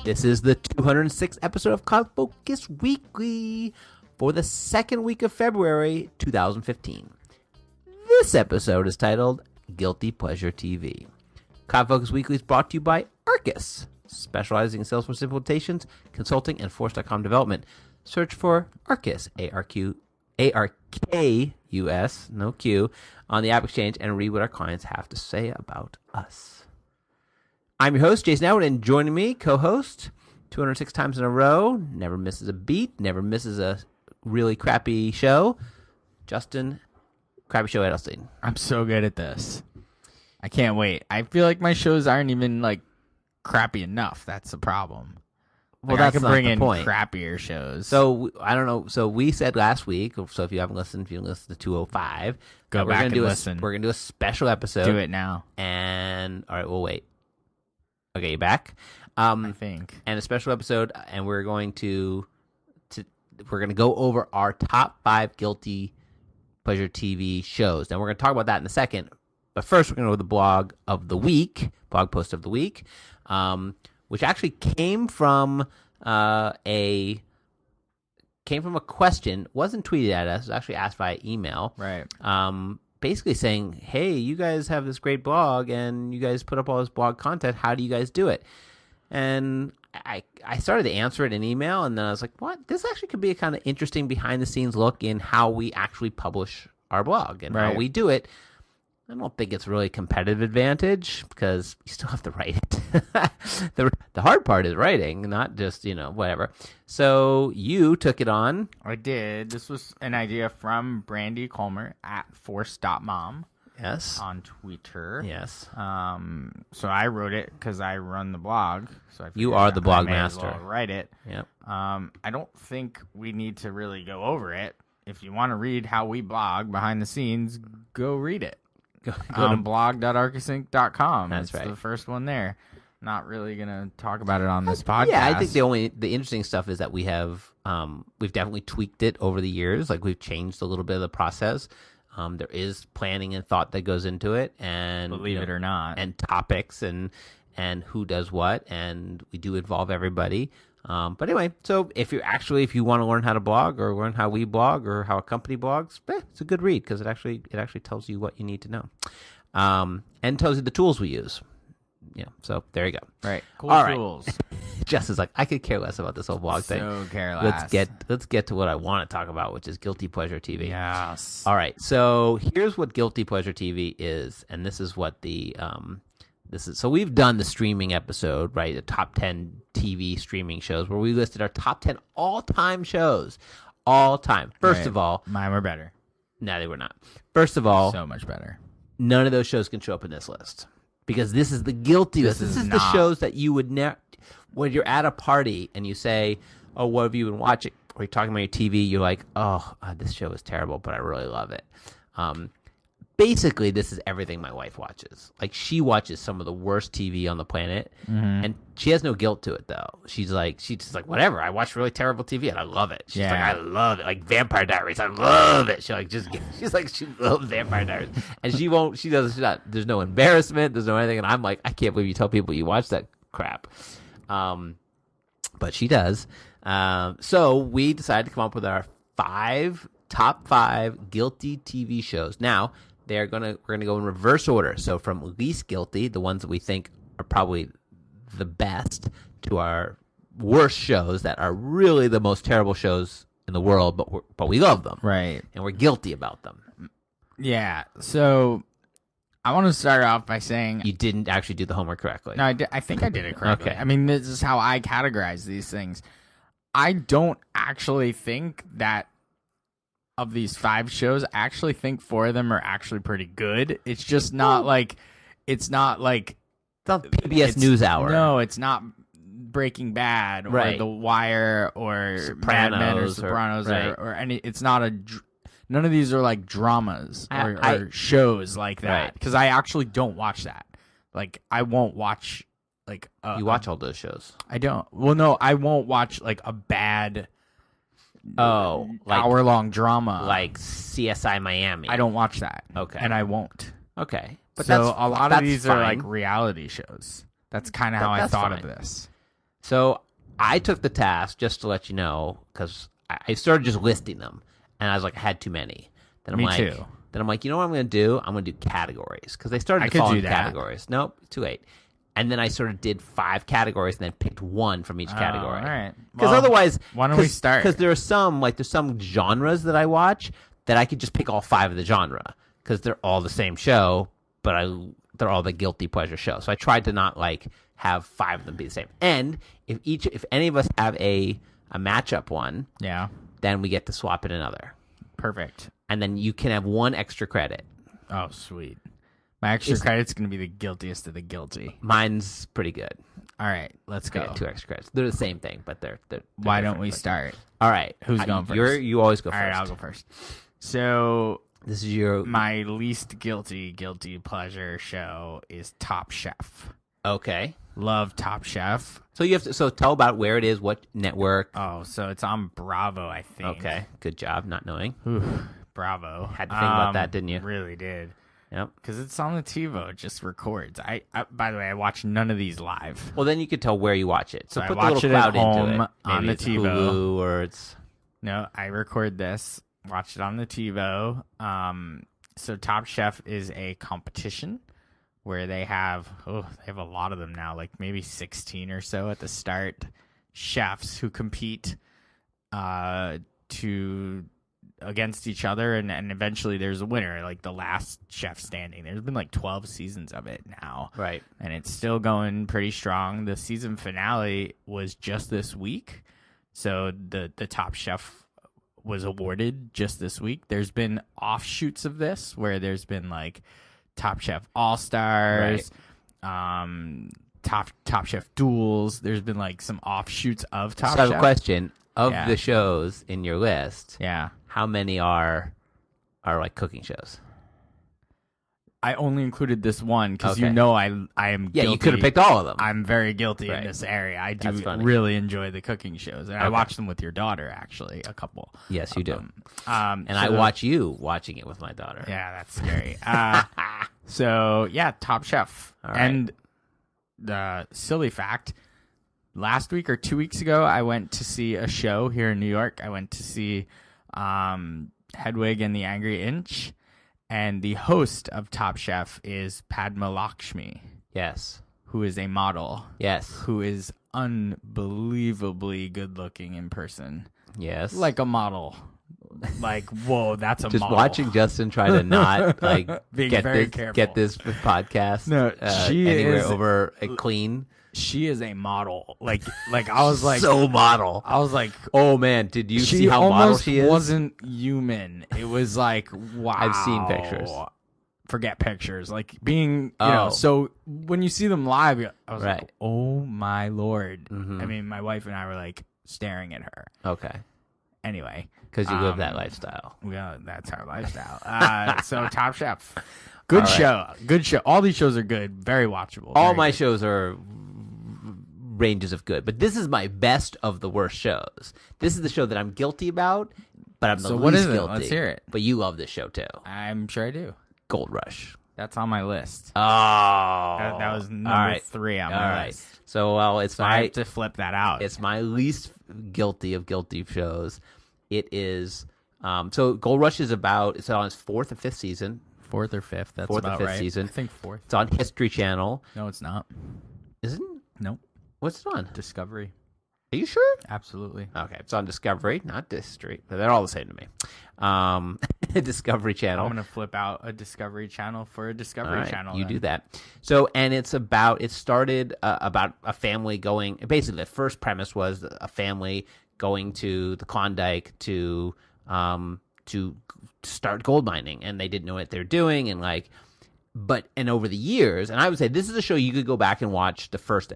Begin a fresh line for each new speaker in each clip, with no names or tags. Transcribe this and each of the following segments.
This is the 206th episode of loudFocus Weekly for the second week of February 2015. This episode is titled Guilty Pleasure TV. loudFocus Weekly is brought to you by Arkus, specializing in Salesforce implementations, consulting, and Force.com development. Search for Arkus, A-R-K-U-S, no Q, on the App Exchange and read what our clients have to say about us. I'm your host, Jason Atwood, and joining me, co-host, 206 times in a row, never misses a beat, never misses a really crappy show, Justin, Crappy Show Edelstein.
I'm so good at this. I can't wait. I feel like my shows aren't even, crappy enough. That's the problem.
Well, that's
I can
not
bring
the
in
point.
crappier shows.
So, I don't know. So, we said last week, so if you haven't listened, if you listen to 205,
go back and listen.
We're going to do a special episode.
Do it now.
And, all right, we'll wait. Okay, you back?
I think.
And a special episode, and we're going to go over our top 5 guilty pleasure TV shows. Now, we're going to talk about that in a second. But first, we're going to go to the blog post of the week, which actually came from a question. Wasn't tweeted at us. It was actually asked via email.
Right.
Basically saying, hey, you guys have this great blog, and you guys put up all this blog content. How do you guys do it? And I started to answer it in email, and then I was like, what? This actually could be a kind of interesting behind-the-scenes look in how we actually publish our blog and how we do it. I don't think it's really a competitive advantage because you still have to write it. The hard part is writing, not just, whatever. So you took it on.
I did. This was an idea from Brandy Colmer at force.mom.
Yes.
On Twitter.
Yes.
So I wrote it because I run the blog. So
you are the blog
I may
master.
As well write it.
Yep.
I don't think we need to really go over it. If you want to read how we blog behind the scenes, go read it. Go to blog.arkusinc.com.
That's
right.
right.
The first one there. Not really gonna talk about it on this podcast.
Yeah, I think the interesting stuff is that we've definitely tweaked it over the years. Like we've changed a little bit of the process. There is planning and thought that goes into it, and
believe it or not,
and topics and who does what, and we do involve everybody. But anyway, so if you want to learn how to blog or learn how we blog or how a company blogs, it's a good read because it actually tells you what you need to know, and tells you the tools we use. Yeah, so there you go.
Right, cool tools.
Right. Jess is like, I could care less about this whole blog thing.
So care less.
Let's get to what I want to talk about, which is guilty pleasure TV.
Yes.
All right, so here's what guilty pleasure TV is, and this is what So we've done the streaming episode, right? The top 10 TV streaming shows where we listed our top 10 all-time shows. All time. First of all.
Mine were better.
No, they were not. First of all.
So much better.
None of those shows can show up in this list. Because this is the guilty list. This is the shows that you would never. When you're at a party and you say, oh, what have you been watching? Or you're talking about your TV, you're like, oh, this show is terrible, but I really love it. Basically, this is everything my wife watches. Like, she watches some of the worst TV on the planet, and she has no guilt to it, though. She's just like, whatever. I watch really terrible TV, and I love it. She's like, I love it. Like Vampire Diaries, I love it. She loves Vampire Diaries, and there's no embarrassment, there's no anything, and I'm like, I can't believe you tell people you watch that crap. But she does. So we decided to come up with our top 5 guilty TV shows. Now, we're gonna go in reverse order. So from least guilty, the ones that we think are probably the best, to our worst shows that are really the most terrible shows in the world, but we love them,
right?
And we're guilty about them.
Yeah. So I want to start off by saying
you didn't actually do the homework correctly.
No, I think I did it correctly.
Okay.
I mean, this is how I categorize these things. I don't actually think that. Of these 5 shows, I actually think 4 of them are actually pretty good. It's just not it's not
PBS NewsHour.
No, it's not Breaking Bad or The Wire or Mad Men or Sopranos or any. It's not none of these are like dramas or shows like that because I actually don't watch that. Like I won't watch
you watch all those shows.
I don't. Well, no, I won't watch a bad. Hour-long drama
like CSI Miami.
I don't watch that.
Okay,
and I won't.
Okay,
but so a lot of these are like reality shows. That's kind of how I thought of this.
So I took the task, just to let you know, because I started just listing them, and I was like, I had too many. Then
Me too.
Then I'm like, you know what I'm going to do? I'm going to do categories, because they started to fall into categories. Nope, too late. And then I sort of did 5 categories and then picked one from each category.
All right.
Because otherwise,
why don't we start?
Because there's some genres that I watch that I could just pick all 5 of the genre because they're all the same show, but they're all the guilty pleasure show. So I tried to not like have 5 of them be the same. And if any of us have a matchup one, then we get to swap in another.
Perfect.
And then you can have 1 extra credit.
Oh, sweet. My extra credit's going to be the guiltiest of the guilty.
Mine's pretty good.
All right, let's go.
2 extra credits. They're the same thing, but they're
Why don't we start?
All right.
Who's going first?
You always go first.
All right, I'll go first. So
this is
my least guilty pleasure show is Top Chef.
Okay.
Love Top Chef.
So you have to tell about where it is, what network.
Oh, so it's on Bravo, I think.
Okay. Good job not knowing.
Bravo.
Had to think about that, didn't you?
Really did.
Yep.
Because it's on the TiVo, it just records. I by the way, I watch none of these live.
Well, then you could tell where you watch it. So put
I
the
watch
little cloud
it at home
into it. Maybe
on the
it's
TiVo.
Hulu or it's...
No, I record this, watch it on the TiVo. So Top Chef is a competition where they have a lot of them now, like maybe 16 or so at the start. Chefs who compete against each other, and eventually there's a winner, like the last chef standing. There's been like 12 seasons of it now,
right? And
it's still going pretty strong. The season finale was just this week, so the Top Chef was awarded just this week. There's been offshoots of this where there's been like Top Chef All-Stars, Top Chef Duels. There's been like some offshoots of Top Chef.
So I have a question. Of the shows in your list, how many are like cooking shows?
I only included this one because I am guilty.
Yeah, you could have picked all of them.
I'm very guilty in this area. I do really enjoy the cooking shows, and I watch them with your daughter, actually, a couple.
Yes, you do. And I watch you watching it with my daughter.
Yeah, that's scary. So, Top Chef. Right. And the silly fact, last week or 2 weeks ago, I went to see a show here in New York. I went to see Hedwig and the Angry Inch, and the host of Top Chef is Padma Lakshmi.
Yes.
Who is a model.
Yes.
Who is unbelievably good-looking in person.
Yes.
Like a model. Like, whoa, that's a
just
model.
Watching Justin try to not like get this podcast.
No, she
anywhere
is
over a clean.
She is a model. Like I was like
so model.
I was like,
oh man, did you see how model she is?
She wasn't human. It was like, wow.
I've seen pictures.
Forget pictures. Like being, you know. So when you see them live, I was like, oh my Lord. Mm-hmm. I mean, my wife and I were like staring at her.
Okay.
Anyway,
because you live that lifestyle.
Yeah, that's our lifestyle. So Top Chef, good show. All these shows are good, very watchable.
All my shows are ranges of good, but this is my best of the worst shows. This is the show that I'm guilty about, but I'm the least guilty.
Let's hear it.
But you love this show too.
I'm sure I do.
Gold Rush.
That's on my list.
Oh,
that was number 3 on my list.
So I have
to flip that out.
It's my least guilty of guilty shows. It is so Gold Rush is it's on its 4th or 5th season.
4th or 5th. That's
4th
about
or 5th
right.
season.
I think 4th.
It's on History Channel.
No, it's not.
Isn't it?
Nope.
What's it on?
Discovery.
Are you sure?
Absolutely.
Okay, it's on Discovery, not History. They're all the same to me. Discovery Channel.
I'm gonna flip out a Discovery Channel for a Discovery Channel.
You do that. So, and it started about a family going. Basically, the first premise was a family going to the Klondike to start gold mining, and they didn't know what they're doing, and and over the years, and I would say this is a show you could go back and watch the first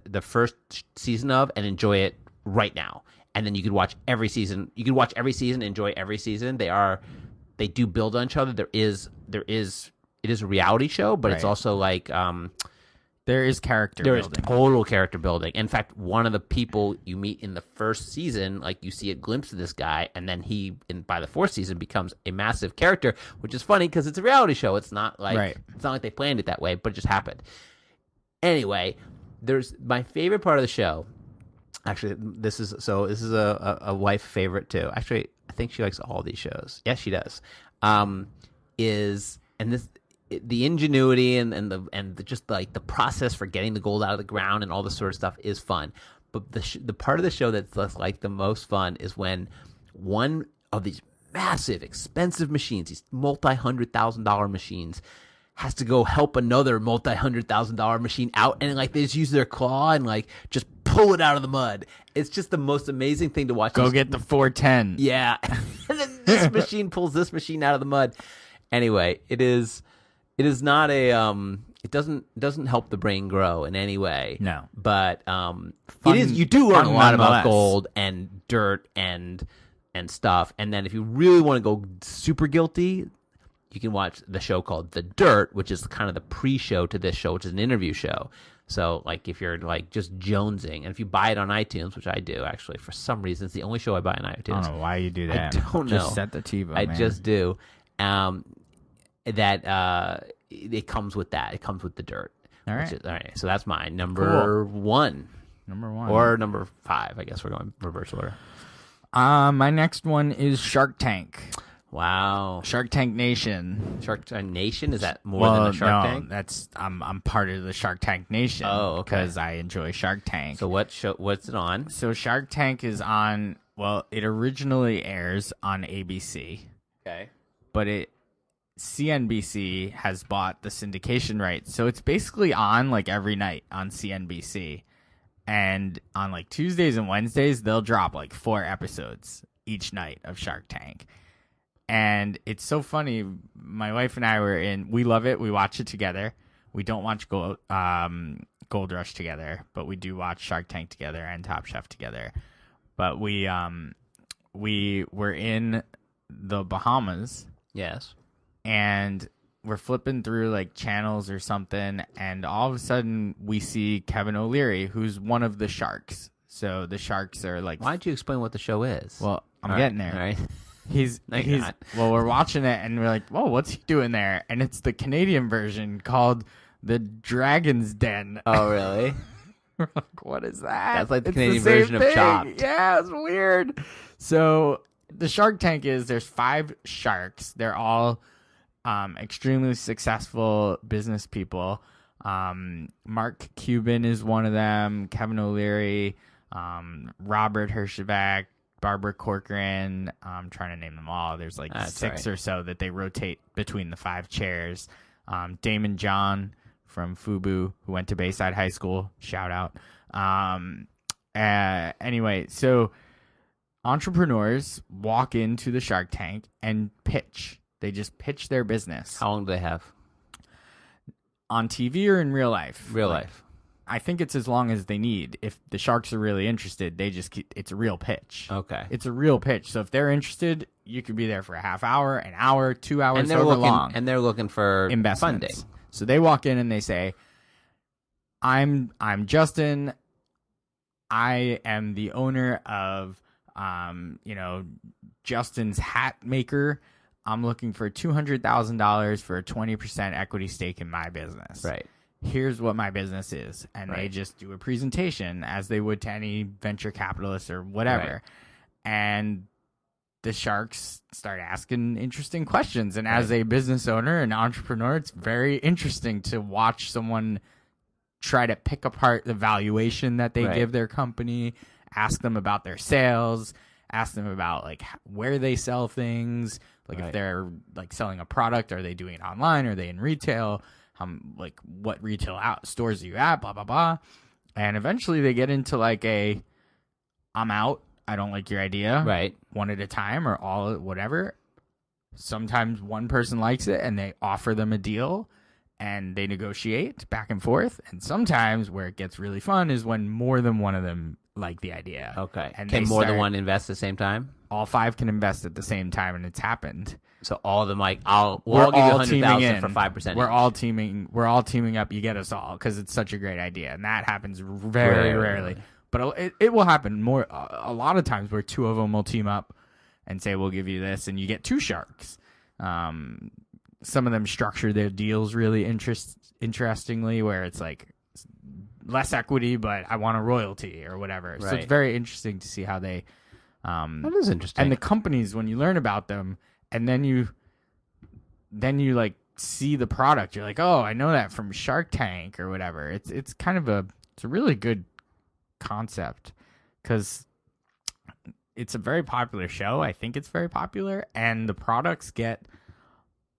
season of and enjoy it right now, and then you could watch every season. You could watch every season, enjoy every season. They do build on each other. It is a reality show, but it's also like
there is character building.
There is total character building. In fact, one of the people you meet in the first season, like you see a glimpse of this guy, and then by the 4th season becomes a massive character, which is funny because it's a reality show. It's not like it's not like they planned it that way, but it just happened. Anyway, there's my favorite part of the show Actually, this is a wife favorite too. Actually, I think she likes all these shows. Yes, she does. The ingenuity and just like the process for getting the gold out of the ground and all this sort of stuff is fun. But the part of the show that's like the most fun is when one of these massive, expensive machines, these multi-$100,000 machines, has to go help another multi-$100,000 machine out, and like they just use their claw and like just pull it out of the mud. It's just the most amazing thing to watch.
Go get the 410.
Yeah. And then this machine pulls this machine out of the mud. Anyway, it is not a it doesn't help the brain grow in any way.
No.
But it is, you do learn a lot about gold and dirt and stuff. And then if you really want to go super guilty, you can watch the show called The Dirt, which is kind of the pre-show to this show, which is an interview show. So, like, if you're, like, just jonesing, and if you buy it on iTunes, which I do, actually, for some reason, it's the only show I buy on iTunes.
I don't know why you do that.
I don't know.
Just set the TiVo,
I
man.
just do. It comes with that. It comes with The Dirt.
All right.
All right, so that's mine. Number one.
Number one.
Or number 5. I guess we're going reverse order.
My next one is Shark Tank.
Wow.
Shark Tank Nation.
Shark Tank Nation? Is that more than a Shark Tank?
That's I'm part of the Shark Tank Nation.
Oh, okay.
Because I enjoy Shark Tank.
So what's it on?
So Shark Tank is on, well, it originally airs on ABC.
Okay.
But CNBC has bought the syndication rights. So it's basically on like every night on CNBC. And on like Tuesdays and Wednesdays, they'll drop like 4 episodes each night of Shark Tank. And it's so funny. My wife and I we love it. We watch it together. We don't watch Gold Rush together, but we do watch Shark Tank together and Top Chef together. But we were in the Bahamas.
Yes.
And we're flipping through like channels or something, and all of a sudden we see Kevin O'Leary, who's one of the sharks. So the sharks are like.
Why don't you explain what the show is?
Well, I'm getting there.
All right.
He's well, we're watching it and we're like, whoa, what's he doing there? And it's the Canadian version called The Dragon's Den.
Oh, really?
We're like, what is that?
That's like the Canadian version of Chopped.
Yeah, it's weird. So the Shark Tank there's 5 sharks. They're all extremely successful business people. Mark Cuban is one of them. Kevin O'Leary, Robert Herjavec, Barbara Corcoran. I'm trying to name them all. There's like 6 or so that they rotate between the 5 chairs. Damon John from FUBU, who went to Bayside High School. Shout out. Anyway, so entrepreneurs walk into the Shark Tank and pitch. They just pitch their business.
How long do they have?
On TV or in real life?
Real life.
I think it's as long as they need. If the sharks are really interested, it's a real pitch.
Okay.
It's a real pitch. So if they're interested, you could be there for a half hour, an hour, 2 hours, long.
And they're looking for
investments.
Funding.
So they walk in and they say, I'm Justin. I am the owner of Justin's Hat Maker. I'm looking for $200,000 for a 20% equity stake in my business.
Right.
Here's what my business is. And
right.
They just do a presentation as they would to any venture capitalist or whatever. Right. And the sharks start asking interesting questions. And as a business owner and entrepreneur, it's very interesting to watch someone try to pick apart the valuation that they give their company, ask them about their sales, ask them about like where they sell things. Like if they're like selling a product, are they doing it online? Are they in retail? Like what retail stores are you at? Blah, blah, blah. And eventually they get into like I'm out. I don't like your idea.
Right.
One at a time or all, whatever. Sometimes one person likes it and they offer them a deal and they negotiate back and forth. And sometimes where it gets really fun is when more than one of them like the idea.
Okay.
And
can more than one invest at the same time?
All 5 can invest at the same time, and it's happened.
So all of them like, I'll give you $100,000 for 5%.
We're all teaming up. You get us all because it's such a great idea, and that happens very rarely. But it will happen more a lot of times where 2 of them will team up and say we'll give you this, and you get 2 sharks. Some of them structure their deals really interestingly, where it's like less equity, but I want a royalty or whatever.
Right.
So it's very interesting to see how they.
That is interesting.
And the companies, when you learn about them, and then you like see the product, you're like, oh, I know that from Shark Tank or whatever. It's kind of it's a really good concept because it's a very popular show. I think it's very popular, and the products get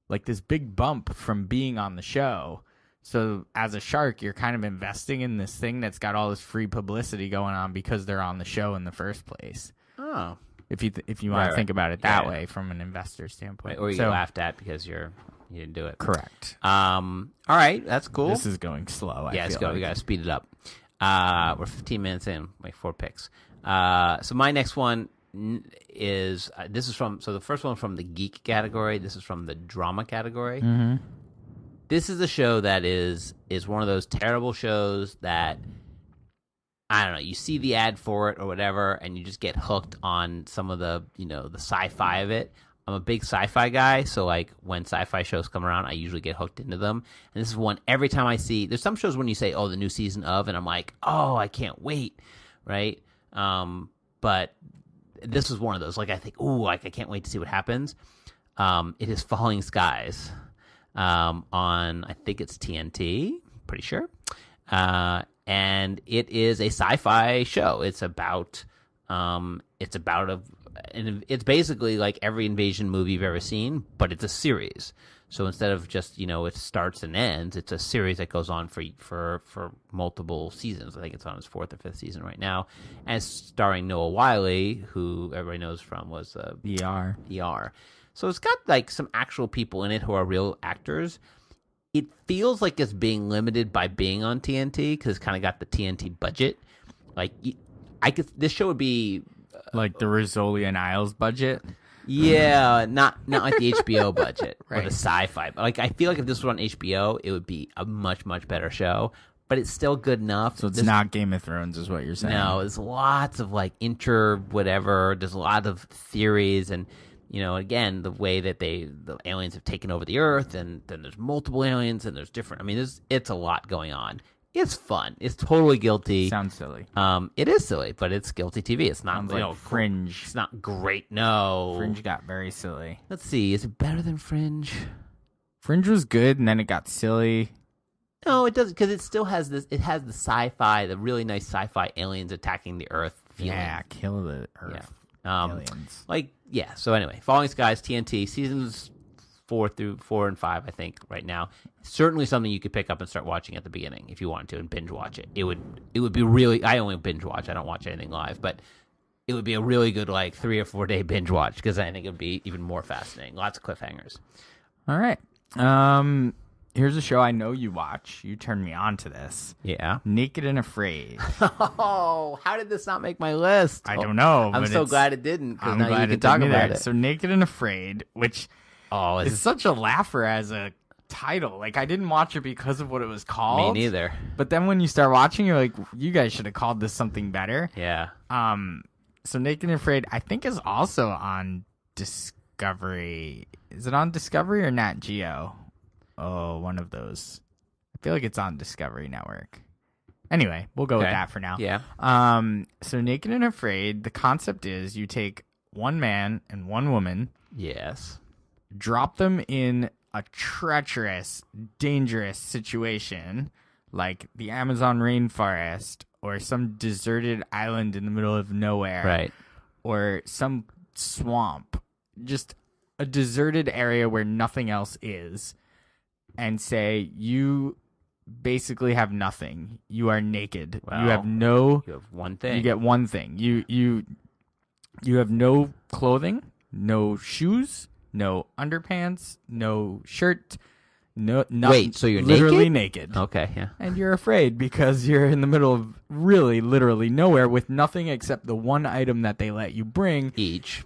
like this big bump from being on the show. So as a shark, you're kind of investing in this thing that's got all this free publicity going on because they're on the show in the first place.
Oh,
if you want to think about it that way from an investor standpoint,
or you get laughed at because you didn't do it.
Correct.
All right, that's cool.
This is going slow.
Let's go. We gotta speed it up. We're 15 minutes in, like 4 picks. So my next one is this is from the first one from the geek category. This is from the drama category.
Mm-hmm.
This is a show that is one of those terrible shows that I don't know. You see the ad for it or whatever, and you just get hooked on some of the the sci-fi of it. I'm a big sci-fi guy, so like when sci-fi shows come around, I usually get hooked into them. And this is one every time I see. There's some shows when you say, "Oh, the new season of," and I'm like, "Oh, I can't wait," right? But this is one of those. Like I think, "Oh, I can't wait to see what happens." It is Falling Skies on I think it's TNT, pretty sure. And it is a sci-fi show. It's basically like every invasion movie you've ever seen, but it's a series. So instead of just it starts and ends, it's a series that goes on for multiple seasons. I think it's on its 4th or 5th season right now, and it's starring Noah Wiley, who everybody knows from was
ER.
So it's got like some actual people in it who are real actors. It feels like it's being limited by being on TNT because it's kind of got the TNT budget. Like, this show would be
like the Rizzoli and Isles budget.
Yeah, not like the HBO budget or the sci-fi. But like, I feel like if this was on HBO, it would be a much better show. But it's still good enough.
So it's not Game of Thrones, is what you're saying?
No, there's lots of like whatever. There's a lot of theories and. Again, the way that the aliens have taken over the Earth, and then there's multiple aliens, and there's different. I mean, it's a lot going on. It's fun. It's totally guilty.
Sounds silly.
It is silly, but it's guilty TV. It's not
like Fringe.
It's not great. No,
Fringe got very silly.
Let's see. Is it better than Fringe?
Fringe was good, and then it got silly.
No, it doesn't, because it still has this. It has the sci-fi, the really nice sci-fi aliens attacking the Earth feeling.
Yeah, kill the Earth.
Yeah.
Aliens.
So anyway, Falling Skies, TNT, seasons 4 and 5, I think, right now. Certainly something you could pick up and start watching at the beginning if you wanted to and binge watch it. It would be really, I only binge watch, I don't watch anything live, but it would be a really good 3 or 4 day binge watch because I think it would be even more fascinating. Lots of cliffhangers.
All right. Here's a show I know you watch. You turned me on to this.
Yeah.
Naked and Afraid.
Oh, how did this not make my list?
I don't know.
I'm so glad it didn't, because now
glad
you can talk about it.
So Naked and Afraid, which is such a laugher as a title. Like, I didn't watch it because of what it was called.
Me neither.
But then when you start watching, you're like, you guys should have called this something better.
Yeah.
So Naked and Afraid, I think, is also on Discovery. Is it on Discovery or Nat Geo? Oh, one of those. I feel like it's on Discovery Network. Anyway, we'll go with that for now.
Yeah.
So Naked and Afraid, the concept is you take one man and one woman.
Yes.
Drop them in a treacherous, dangerous situation like the Amazon rainforest or some deserted island in the middle of nowhere.
Right.
Or some swamp. Just a deserted area where nothing else is. And say, you basically have nothing. You are naked.
Well,
you have
one thing.
You get one thing. You have no clothing, no shoes, no underpants, no shirt, nothing.
Wait, so you're
literally naked?
Okay, yeah.
And you're afraid because you're in the middle of really, literally nowhere with nothing except the one item that they let you bring.
Each.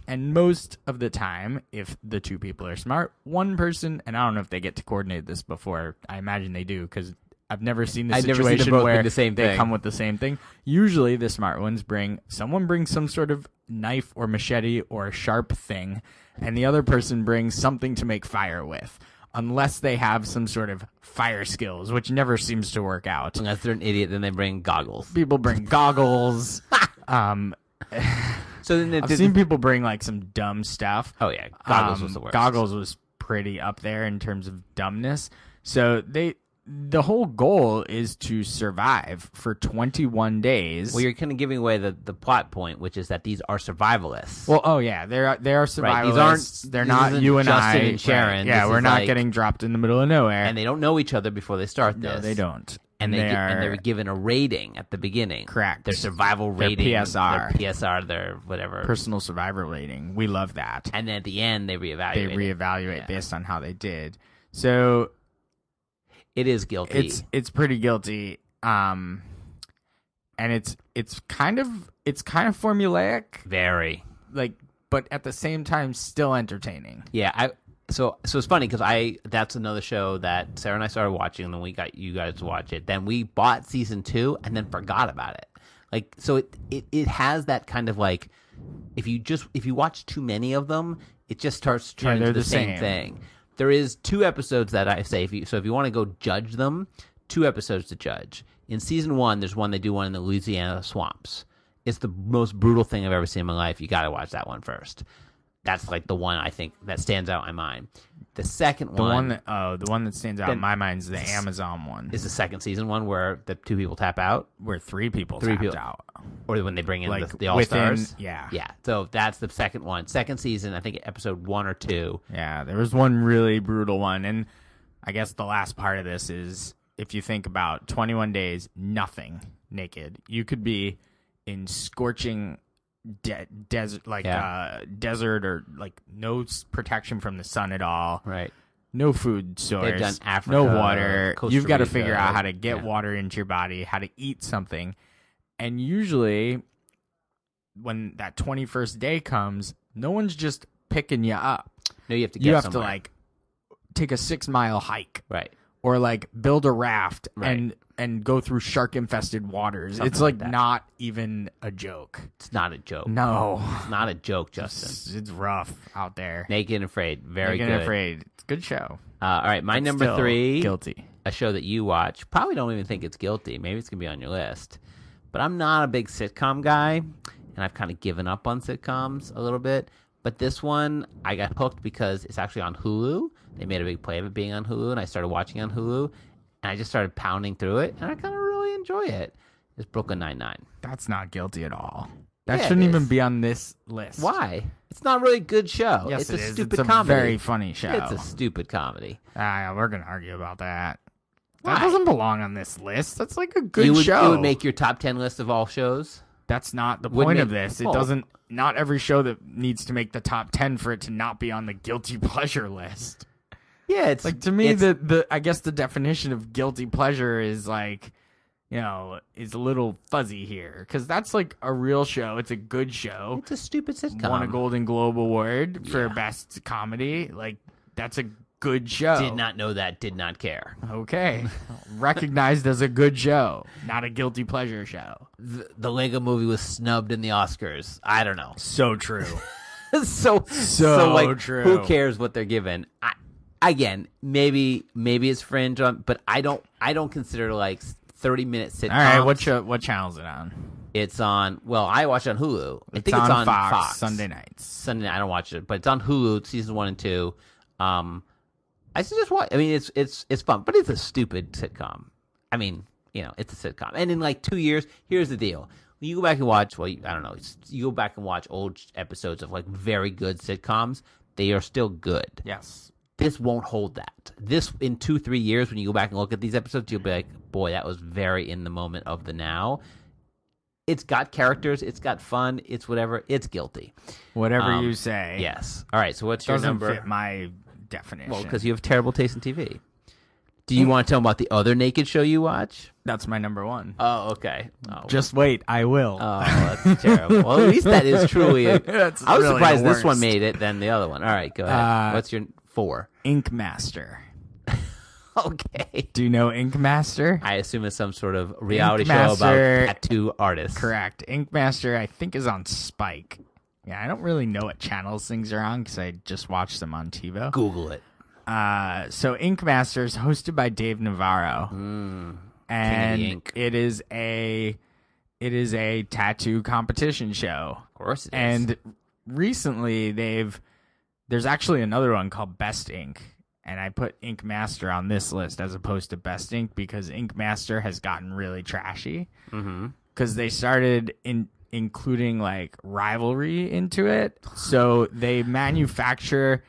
And most of the time, if the two people are smart, one person, and I don't know if they get to coordinate this before. I imagine they do because I've never seen the situation where they come with the same thing. Usually the smart ones someone brings some sort of knife or machete or a sharp thing, and the other person brings something to make fire with. unless they have some sort of fire skills, which never seems to work out.
Unless they're an idiot, then they bring goggles.
People bring goggles. So then I've seen people bring like some dumb stuff.
Oh yeah, goggles was the worst.
Goggles was pretty up there in terms of dumbness. So the whole goal is to survive for 21 days.
Well, you're kind of giving away the plot point, which is that these are survivalists.
Well, oh yeah, they are survivalists.
Right.
They're not you and
Justin
I
and Sharon.
Right. Yeah, we're not getting dropped in the middle of nowhere,
and they don't know each other before they start this.
No, they don't.
And they're given a rating at the beginning.
Correct.
Their survival rating.
Their PSR.
Their PSR, their whatever.
Personal survivor rating. We love that.
And then at the end, they reevaluate.
Based on how they did. So
it is guilty.
It's pretty guilty. And it's kind of formulaic.
Very.
But at the same time, still entertaining.
Yeah, So it's funny because that's another show that Sarah and I started watching, and then we got you guys to watch it. Then we bought season 2 and then forgot about it. So it has that kind of like, if you watch too many of them, it just starts turning into the same thing. There is 2 episodes that I say if you want to go judge them, 2 episodes to judge. In season 1, there's one they do one in the Louisiana swamps. It's the most brutal thing I've ever seen in my life. You got to watch that one first. That's like the one I think that stands out in my mind. The second one,
the one that stands out in my mind is the Amazon one.
Is the second season one where the 2 people tap out,
where 3 people tapped out,
or when they bring in the All Stars.
Yeah.
So that's the second one. Second season, I think episode 1 or 2.
Yeah, there was one really brutal one, and I guess the last part of this is if you think about 21 days, nothing, naked. You could be in scorching desert, desert, or like no protection from the sun at all.
Right.
No food source.
They've done Africa,
no water.
Costa
You've got to
Rica,
figure out how to get water into your body, how to eat something. And usually when that 21st day comes, no one's just picking you up.
No, you have to get somewhere.
To like take a 6-mile hike.
Right.
Or like build a raft and go through shark-infested waters. Something it's like not even a joke.
It's not a joke.
No.
It's not a joke, Justin.
It's rough out there.
Naked and Afraid. Very good.
Naked and Afraid. It's a good show.
All right, my number 3.
Guilty.
A show that you watch. Probably don't even think it's guilty. Maybe it's going to be on your list. But I'm not a big sitcom guy, and I've kind of given up on sitcoms a little bit. But this one, I got hooked because it's actually on Hulu. They made a big play of it being on Hulu, and I started watching on Hulu. And I just started pounding through it, and I kind of really enjoy it. It's Brooklyn Nine-Nine.
That's not guilty at all. That shouldn't even be on this list.
Why? It's not really a good show.
Yes,
it's a stupid
it's
comedy.
A very funny show.
It's a stupid comedy.
We're going to argue about that. Why? That doesn't belong on this list. That's like a good show.
It would make your top 10 list of all shows?
That's not the point of this. It doesn't. Not every show that needs to make the top 10 for it to not be on the guilty pleasure list.
Yeah, it's
like, to me, I guess the definition of guilty pleasure is like, is a little fuzzy here, because that's like a real show. It's a good show.
It's a stupid sitcom.
Won a Golden Globe Award for best comedy. Like, that's a good show.
Did not know that. Did not care.
Okay, recognized as a good show, not a guilty pleasure show.
The Lego Movie was snubbed in the Oscars. I don't know.
So true.
so like,
true.
Who cares what they're given? Again, maybe it's fringe on, but I don't consider like 30-minute sitcoms.
All right, what channel is it on?
It's on. Well, I watch it on Hulu. I think it's on Fox
Sunday nights.
Sunday night, I don't watch it, but it's on Hulu. Season 1 and 2. I suggest watch. I mean, it's fun, but it's a stupid sitcom. I mean, it's a sitcom. And in like 2 years, here's the deal. When you go back and watch, I don't know. You go back and watch old episodes of like very good sitcoms. They are still good.
Yes.
This won't hold that. This, in 2-3 years, when you go back and look at these episodes, you'll be like, boy, that was very in the moment of the now. It's got characters. It's got fun. It's whatever. It's guilty.
Whatever you say.
Yes. All right, so what's your number?
Doesn't fit my definition.
Well, because you have terrible taste in TV. Do you want to tell them about the other naked show you watch?
That's my number 1.
Oh, okay. Oh,
just wait. I will.
Oh, that's terrible. Well, at least that is truly I was
really
surprised this one made it than the other one. All right, go ahead. What's your 4?
Inkmaster.
Okay.
Do you know Inkmaster?
I assume it's some sort of reality show about tattoo artists.
Correct. Inkmaster, I think, is on Spike. Yeah, I don't really know what channels things are on because I just watch them on TiVo.
Google it.
So Inkmaster is hosted by Dave Navarro, and it is a tattoo competition show.
Of course, it is.
And recently, there's actually another one called Best Ink, and I put Inkmaster on this list as opposed to Best Ink because Inkmaster has gotten really trashy because they started including like rivalry into it, so they manufacture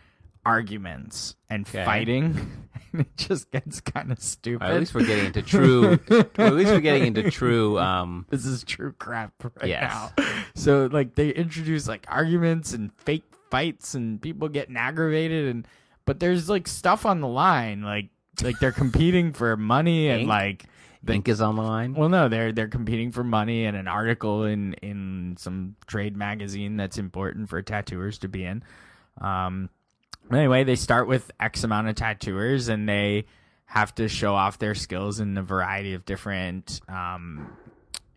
arguments and fighting, and it just gets kind of stupid.
At least we're getting into true. At least we're getting into true.
This is true crap now. So like they introduce like arguments and fake fights, and people getting aggravated, but there's like stuff on the line, like they're competing for money and like.
Ink is on the line?
Well, no, they're competing for money and an article in some trade magazine that's important for tattooers to be in. Anyway, they start with X amount of tattooers, and they have to show off their skills in a variety of different,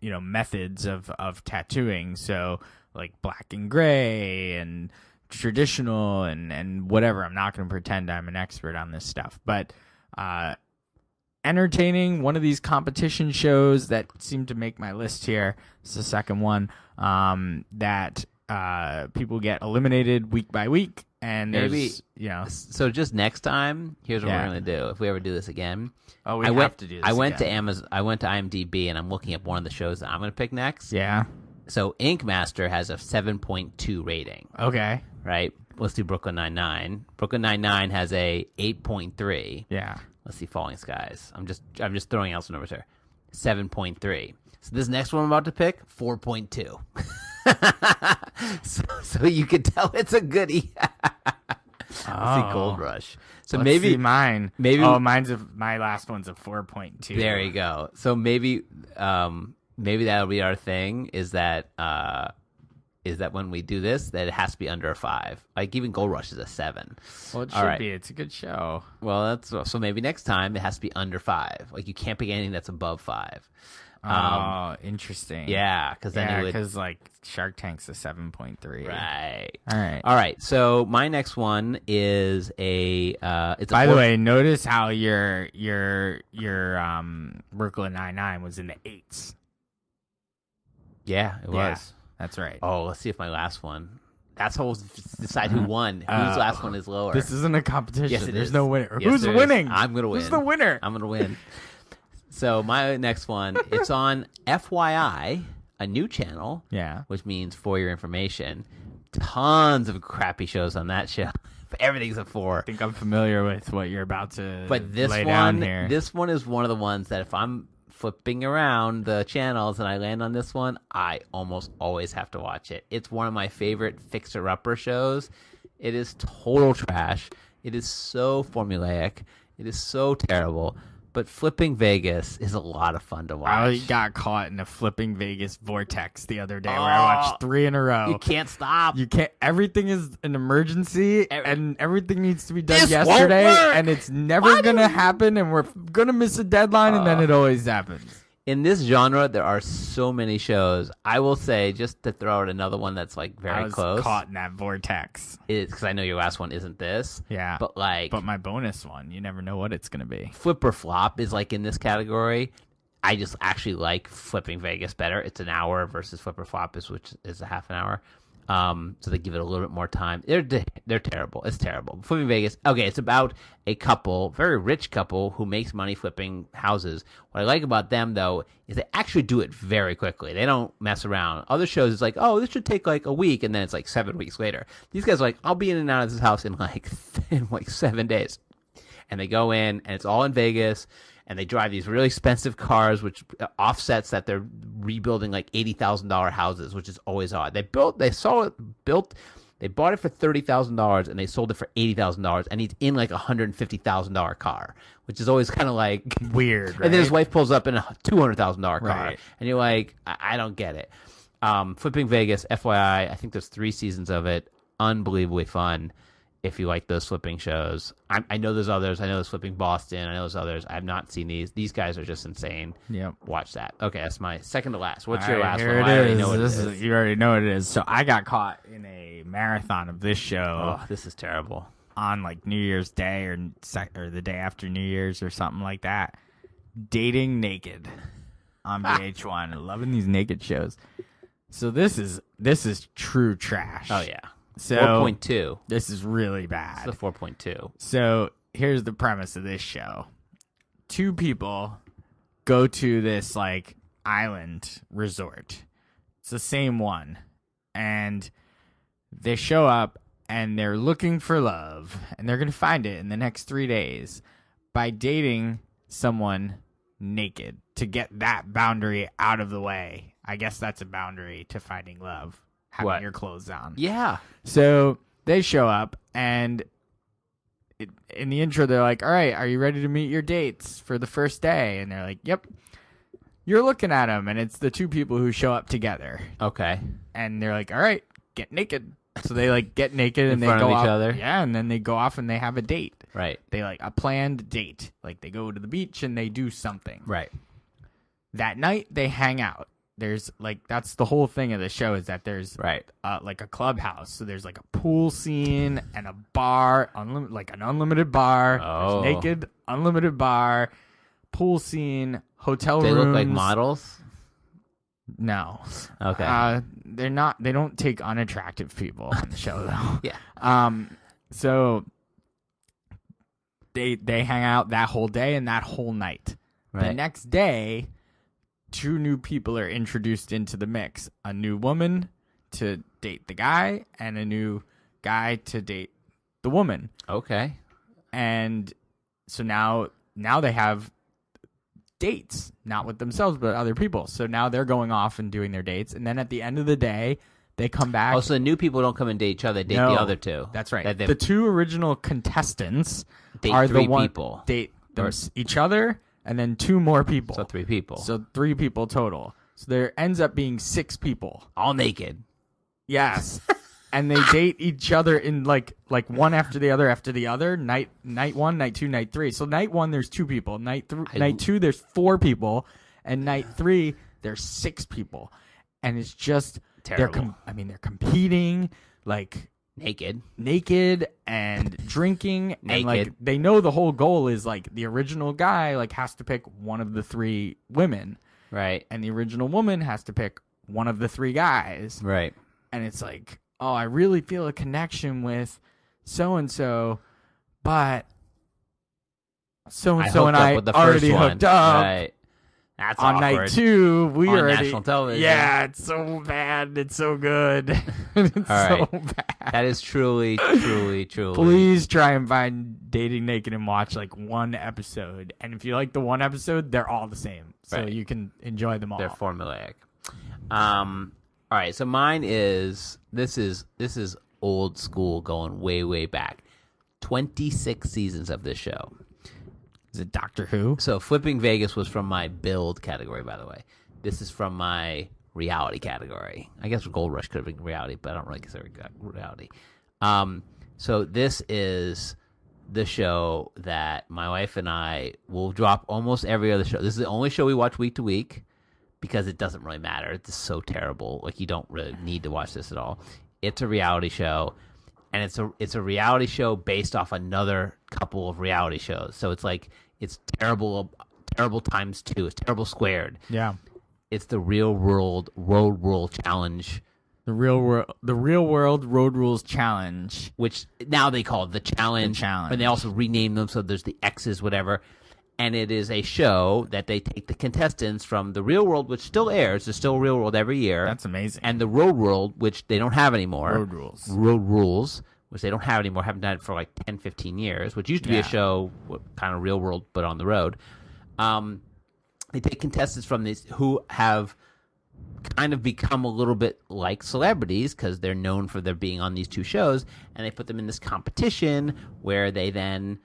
methods of tattooing. So, like black and gray and traditional and whatever. I'm not going to pretend I'm an expert on this stuff, but entertaining. One of these competition shows that seemed to make my list here. It's the second one that people get eliminated week by week. And
maybe, so just next time, here's what we're going to do. If we ever do this again.
Oh, we have to do this
I went
again.
to Amazon. I went to IMDb, and I'm looking up one of the shows that I'm going to pick next.
Yeah.
So Inkmaster has a 7.2 rating.
Okay.
Right? Let's do Brooklyn Nine-Nine. Brooklyn Nine-Nine has a 8.3.
Yeah. Let's
see Falling Skies. I'm just throwing out some numbers here. 7.3. So this next one I'm about to pick, 4.2. so you can tell it's a goodie. Let's see Gold Rush. So
let's
maybe
see mine.
Maybe
my last one's a 4.2.
There you go. So maybe that'll be our thing. Is that when we do this, that it has to be under a 5. Like even Gold Rush is a 7.
Well, it should be. It's a good show.
Well, so maybe next time it has to be under 5. Like you can't pick anything that's above 5.
Oh, interesting.
Yeah,
because like Shark Tank's a 7.3.
Right. All right. So my next one is it's.
By the way, notice how your Brooklyn Nine-Nine was in the 8s.
Yeah, it was.
That's right.
Oh, let's see if my last one. That's how we'll decide who won. Whose last one is lower.
This isn't a competition.
Yes,
There's
is.
no winner.
Yes,
Who's winning?
I'm gonna win.
Who's the winner?
I'm gonna win. So my next one, it's on FYI, a new channel.
Yeah.
Which means for your information. Tons of crappy shows on that show. Everything's a 4.
I think I'm familiar with what you're about to lay
down
here.
This one is one of the ones that if I'm flipping around the channels and I land on this one, I almost always have to watch it. It's one of my favorite fixer-upper shows. It is total trash. It is so formulaic. It is so terrible. But Flipping Vegas is a lot of fun to watch.
I got caught in a Flipping Vegas vortex the other day where I watched 3 in a row.
You can't stop.
You can't. Everything is an emergency, and everything needs to be done yesterday, and it's never going to happen, and we're going to miss a deadline, and then it always happens.
In this genre, there are so many shows. I will say, just to throw out another one that's like very close.
I was caught in that vortex.
Because I know your last one isn't this.
Yeah.
But
my bonus one, you never know what it's going to be.
Flip or Flop is like in this category. I just actually like Flipping Vegas better. It's an hour versus Flip or Flop, which is a half an hour. So they give it a little bit more time. They're terrible. It's terrible. Flipping Vegas. Okay, it's about a couple, very rich couple, who makes money flipping houses. What I like about them though is they actually do it very quickly. They don't mess around. Other shows it's like, oh, this should take like a week, and then it's like 7 weeks later. These guys are like, I'll be in and out of this house in like 7 days, and they go in, and it's all in Vegas. And they drive these really expensive cars, which offsets that they're rebuilding like $80,000 houses, which is always odd. They bought it for $30,000 and they sold it for $80,000, and he's in like a $150,000 car, which is always kind of like
weird. Right?
And then his wife pulls up in a $200,000 car,
right. And
you're like, I don't get it. Flipping Vegas, FYI, I think there's 3 seasons of it. Unbelievably fun. If you like those flipping shows. I know there's others. I know there's Flipping Boston. I know there's others. I have not seen these. These guys are just insane.
Yep.
Watch that. Okay, that's my second to last. What's your
last
one?
I already know what it is. You already know what it is. So I got caught in a marathon of this show.
Oh, this is terrible.
on like New Year's Day or the day after New Year's or something like that. Dating Naked on VH1. Loving these naked shows. So this is true trash.
Oh yeah.
So
4.2.
This is really bad.
It's a 4.2.
So here's the premise of this show. 2 people go to this like island resort. It's the same one. And they show up and they're looking for love, and they're going to find it in the next 3 days by dating someone naked to get that boundary out of the way. I guess that's a boundary to finding love, having your clothes on.
Yeah.
So they show up, and in the intro, they're like, all right, are you ready to meet your dates for the first day? And they're like, yep. You're looking at them, and it's the 2 people who show up together.
Okay.
And they're like, all right, get naked. So they like get naked and they
go
off,
each other.
Yeah, and then they go off and they have a date.
Right.
They like a planned date. Like they go to the beach and they do something.
Right.
That night they hang out. There's like that's the whole thing of the show is that there's like a clubhouse. So there's like a pool scene and a bar, like an unlimited bar.
Oh.
There's naked unlimited bar, pool scene, hotel rooms.
They look like models.
No.
Okay.
They're not. They don't take unattractive people on the show though.
Yeah.
So they hang out that whole day and that whole night.
Right.
The next day, 2 new people are introduced into the mix. A new woman to date the guy, and a new guy to date the woman.
Okay.
And so now they have dates, not with themselves but other people. So now they're going off and doing their dates, and then at the end of the day they come back.
Oh, so the new people don't come and date each other, they date the other 2.
That's right. The 2 original contestants are the one people date each other, and then 2 more people.
So 3 people.
So 3 people total. So there ends up being 6 people,
all naked.
Yes. And they date each other in like one after the other. Night 1, night 2, night 3. So night 1 there's 2 people. Night 2 there's 4 people, and night 3 there's 6 people. And it's just
terrible.
They're competing like naked and drinking
naked.
And like they know the whole goal is like the original guy like has to pick one of the 3 women.
Right.
And the original woman has to pick one of the 3 guys.
Right.
And it's like, oh, I really feel a connection with so-and-so, but so-and-so and I already hooked up.
Right. That's
on
awkward.
night 2. We
on
already
national television.
Yeah, it's so bad. It's so good. It's
all right.
so bad.
That is truly.
Please try and find Dating Naked and watch like 1 episode. And if you like the 1 episode, they're all the same. So you can enjoy them all.
They're formulaic. All right, so mine is this is old school, going way back. 26 seasons of this show.
Is it Doctor Who?
So Flipping Vegas was from my build category, by the way. This is from my reality category. I guess Gold Rush could have been reality, but I don't really consider it reality. So this is the show that my wife and I will drop almost every other show. This is the only show we watch week to week, because it doesn't really matter. It's just so terrible. Like, you don't really need to watch this at all. It's a reality show, and it's a reality show based off another couple of reality shows. So it's like it's terrible times 2. It's terrible squared.
Yeah.
It's the Real World Road Rule Challenge.
The Real World Road Rules Challenge,
which now they call it the Challenge. But they also rename them, so there's the X's, whatever. And it is a show that they take the contestants from the real world, which still airs. There's still a real world every year.
That's amazing.
And the road world, which they don't have anymore.
Road
rules, which they don't have anymore. Haven't done it for like 10, 15 years, which used to be a show, kind of real world, but on the road. They take contestants from these who have kind of become a little bit like celebrities because they're known for their being on these 2 shows, and they put them in this competition where they then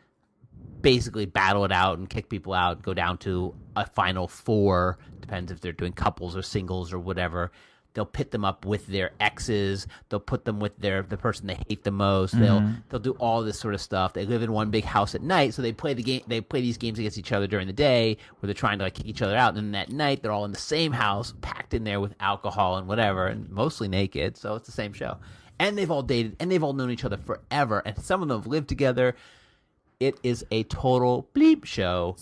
basically battle it out and kick people out, go down to a final 4, depends if they're doing couples or singles or whatever. They'll pit them up with their exes. They'll put them with the person they hate the most. Mm-hmm. They'll do all this sort of stuff. They live in one big house at night, so they play the game. They play these games against each other during the day, where they're trying to like kick each other out. And then at night, they're all in the same house, packed in there with alcohol and whatever, and mostly naked. So it's the same show. and they've all dated, and they've all known each other forever, and some of them have lived together. It is a total bleep show.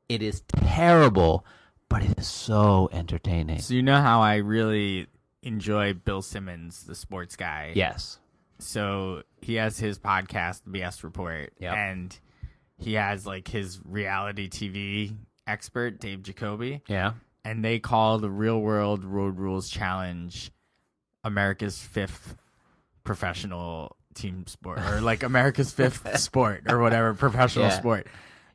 It is terrible, but it is so entertaining.
So you know how I really enjoy Bill Simmons, the sports guy?
Yes.
So he has his podcast, The BS Report, and he has like his reality TV expert, Dave Jacoby.
Yeah.
And they call the Real World Road Rules Challenge America's fifth professional team sport, or like America's fifth sport, or whatever, professional sport.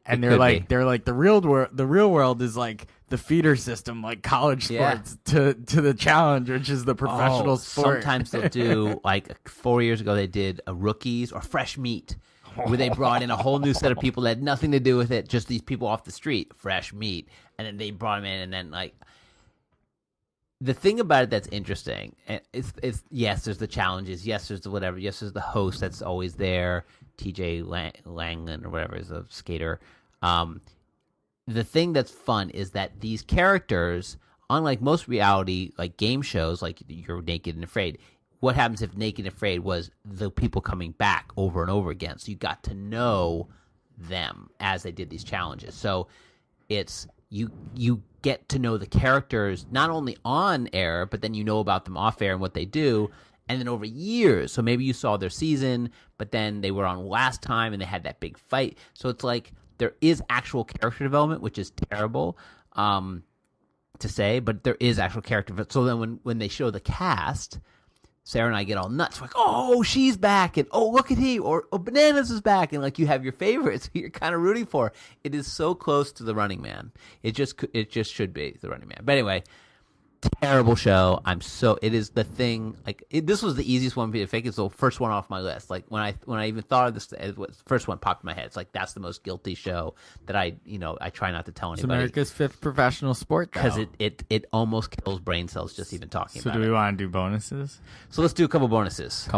And they're like the real world is like the feeder system, like college sports, to the challenge, which is the professional sport.
Sometimes they'll do, like 4 years ago, they did a rookies or fresh meat, where they brought in a whole new set of people that had nothing to do with it, just these people off the street, fresh meat, and then they brought them in, and then like. The thing about it that's interesting, it's yes, there's the challenges, yes, there's the whatever, yes, there's the host that's always there, TJ Langland or whatever is a skater. The thing that's fun is that these characters, unlike most reality like game shows, like You're Naked and Afraid, what happens if Naked and Afraid was the people coming back over and over again? So you got to know them as they did these challenges. So it's you get to know the characters not only on air, but then you know about them off air and what they do, and then over years. So maybe you saw their season, but then they were on last time and they had that big fight. So it's like there is actual character development, which is terrible to say, but there is actual character. So then when they show the cast, Sarah and I get all nuts. We're like, oh, she's back, and oh, look at he, or oh, Bananas is back, and like you have your favorites who you're kind of rooting for. It is so close to The Running Man. It just should be The Running Man. But anyway, terrible show. It is the thing. Like this was the easiest one to fake. It's the first one off my list. Like when I even thought of this, it was the first one popped in my head. It's like that's the most guilty show that I try not to tell anybody.
It's America's fifth professional sport,
because it almost kills brain cells just even talking about it.
So do we want to do bonuses?
So let's do a couple bonuses.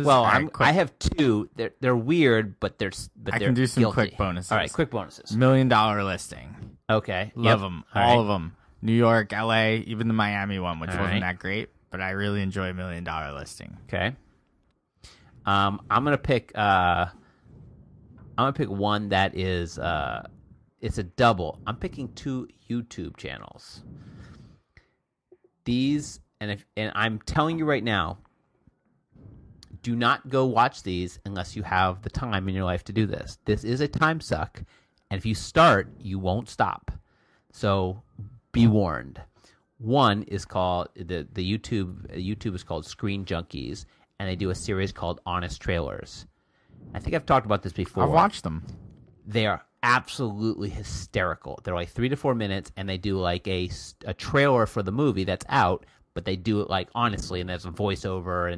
Well,
I have two. They're weird, but I
can do some
guilty.
Quick bonuses.
All right, quick bonuses.
$1 Million Listing.
Okay,
Love them, all of them. New York, LA, even the Miami one, which wasn't that great, but I really enjoy $1 Million Listing.
Okay. I'm gonna pick one that is it's a double. I'm picking 2 YouTube channels. These and I'm telling you right now, do not go watch these unless you have the time in your life to do this. This is a time suck, and if you start, you won't stop. So be warned. One is called the YouTube is called Screen Junkies, and they do a series called Honest Trailers. I think I've talked about this before.
I've watched them.
They are absolutely hysterical. They're like 3 to 4 minutes, and they do like a trailer for the movie that's out, but they do it like honestly, and there's a voiceover,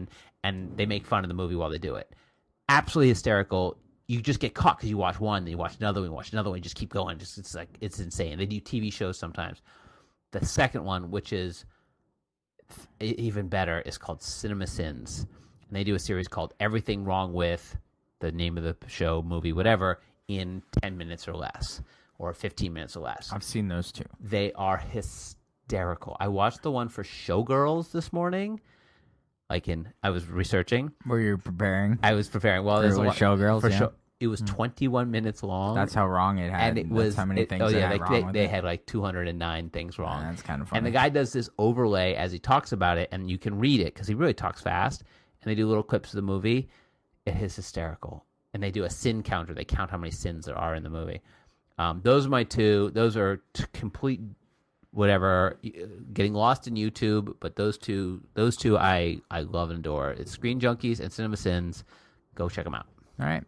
and they make fun of the movie while they do it. Absolutely hysterical. You just get caught because you watch one, then you watch another one, you just keep going. It's insane. They do TV shows sometimes. The second one, which is even better, is called Cinema Sins. And they do a series called Everything Wrong With, the name of the show, movie, whatever, in 10 minutes or less, or 15 minutes or less.
I've seen those two.
They are hysterical. I watched the one for Showgirls this morning. I was researching.
Were you preparing?
I was preparing. Well,
there's Showgirls,
it was 21 minutes long.
That's how wrong it had.
And it was
how many things
they had like 209 things wrong.
Yeah, that's kind of funny.
And the guy does this overlay as he talks about it, and you can read it because he really talks fast. And they do little clips of the movie. It is hysterical. And they do a sin counter. They count how many sins there are in the movie. Those are my two. Those are complete whatever, getting lost in YouTube. But those two I love and adore. It's Screen Junkies and Cinema Sins. Go check them out.
All right.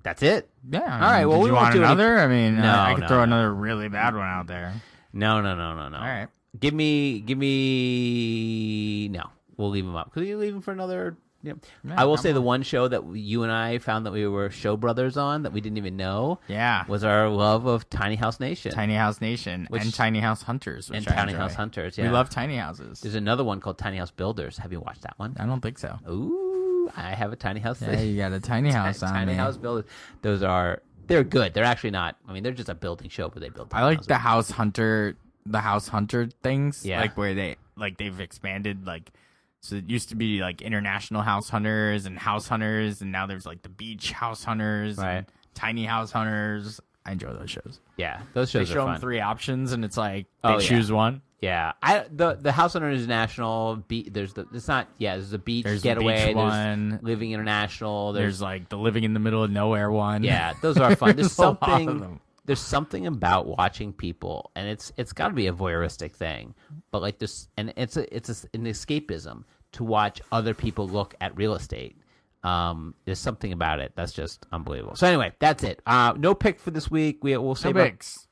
That's it.
Yeah.
All right. Well,
we want another. I mean,
no,
I could throw another really bad one out there.
No.
All right.
Give me. No, we'll leave them up. Could you leave them for another? Yeah. I will say the one show that you and I found that we were show brothers on that we didn't even know.
Yeah.
Was our love of Tiny House Nation.
Tiny House Nation and Tiny House Hunters.
And Tiny House Hunters. Yeah.
We love tiny houses.
There's another one called Tiny House Builders. Have you watched that one?
I don't think so.
Ooh, I have a tiny house.
Yeah, you got a tiny house on
Tiny
me.
House Builders. They're good. They're actually not. I mean, they're just a building show, but they build.
I like the House Hunter things.
Yeah.
Like where they've expanded like So it used to be like international house hunters, and now there's like the beach house hunters,
right?
And tiny house hunters. I enjoy those shows.
Yeah, those shows
they show
are fun.
them 3 options, and it's like they choose one.
Yeah, the House Hunters International. There's the beach getaway.
Beach
there's
one.
Living International.
There's like the living in the middle of nowhere one.
Yeah, those are fun. There's something. There's something about watching people, and it's got to be a voyeuristic thing, but like this, and it's an escapism to watch other people look at real estate. There's something about it that's just unbelievable. So anyway, that's it. No pick for this week. We'll save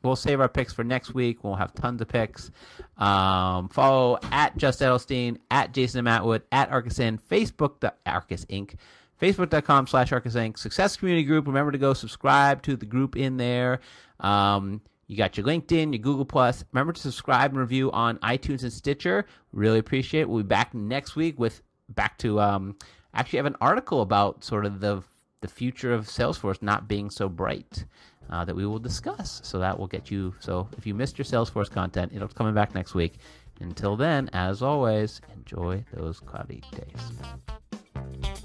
we'll save our picks for next week. We'll have tons of picks. Follow at Just Edelstein, at Jason and Matwood, at Arkus Inc, Facebook the Arkus Inc, Facebook.com/Arkus Inc, Success Community Group. Remember to go subscribe to the group in there. You got your LinkedIn, your Google Plus. Remember to subscribe and review on iTunes and Stitcher. Really appreciate it. We'll be back next week with actually, I have an article about sort of the future of Salesforce not being so bright that we will discuss. So that will get you. So if you missed your Salesforce content, it'll be coming back next week. Until then, as always, enjoy those cloudy days.